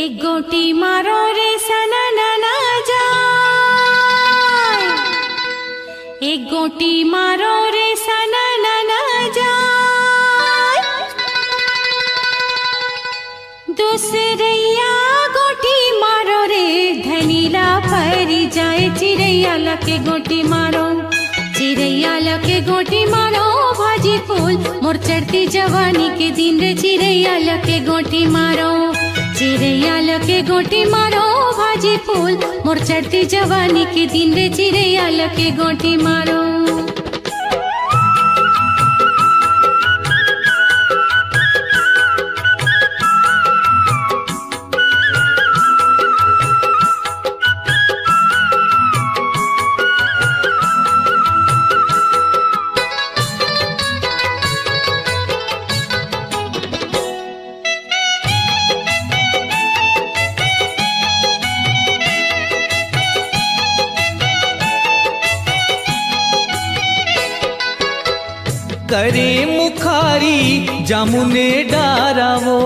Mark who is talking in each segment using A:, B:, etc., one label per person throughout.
A: एक गोटी मारो रे सना ना जाए, एक गोटी मारो रे सना ना जाए। दूसरैया गोटी मारो रे धनीला परी जाए। चिड़ैया लके गोटी मारो, चिड़ैया लके गोटी मारो भाजी फूल मोर चढ़ती जवानी के दिन रे। चिड़ैया लके गोटी मारो, चिड़ैया लके गोटी मारो भाजी फूल मोर चढ़ती जवानी के दिन रे। चिड़ैया लके गोटी मारो।
B: करे मुखारी जामुने डारावो,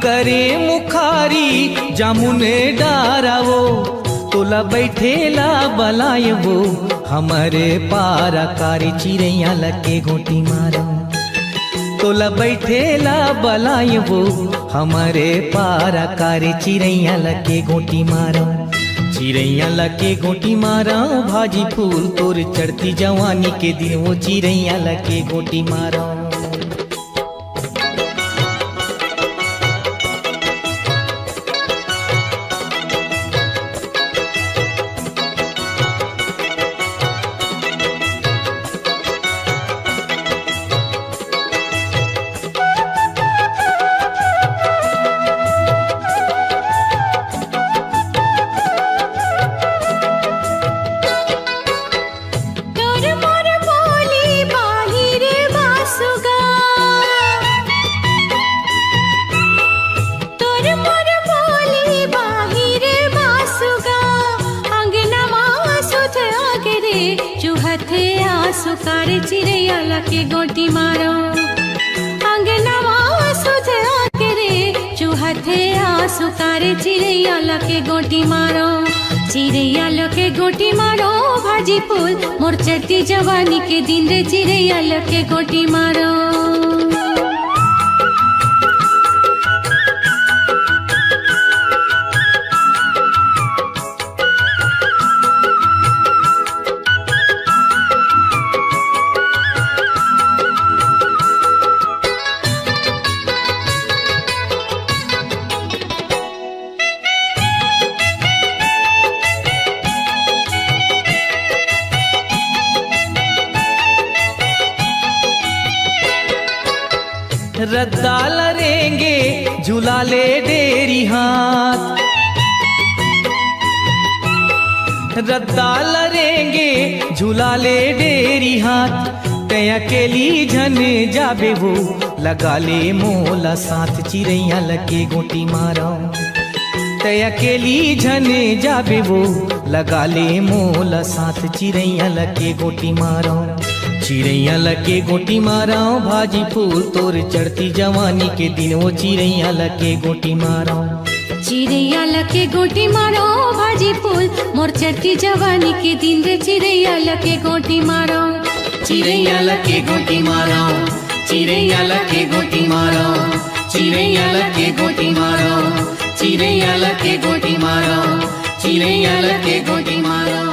B: करे मुखारी जामुने डारावो। तोला बैठेला बलायवो हमारे पारा कारी। चिड़ैया लके गोटी मारो, तोला बैठेला बलायवो हमारे पारा कारी। चिड़ैया लके गोटी मारो, चिड़ैया लके गोटी मारा भाजी फूल तोर चढ़ती जवानी के दिन वो। चिड़ैया लके गोटी मारा।
A: सुकारे चिड़ैया लके गोटी मारो, अंगनवा सुध आके रे चूहथे सुकारे। चिड़ैया लके गोटी मारो, चिड़ैया लके गोटी मारो भाजी फूल मोर चढ़ती जवानी के दिन रे। चिड़ैया लके गोटी मारो।
B: रद्दा लरेंगे झूला ले डेरी हाथ, रद्दा लरेंगे झूला ले डेरी हाथ। तय अकेली झन जाबे वो लगा ले मोला साथ। चिड़ैया लके गोटी मारो, तय अकेली झन जाबे वो लगा ले मोला साथ। चिड़ैया लके गोटी मारो, चिड़ैया लके गोटी मारो भाजी फूल तोर चढ़ती जवानी के दिन वो। चिड़ैया लके गोटी मारो,
A: चिड़ैया लके गोटी मारो भाजी फूल मोर चढ़ती जवानी के दिन रे। चिड़ैया लके गोटी मारो,
B: चिड़ैया लके गोटी मारो, चिड़ैया लके गोटी मारो, चिड़ैया लके गोटी मारो, चिड़ैया लके गोटी मारो, चिड़ैया लके गोटी मारो।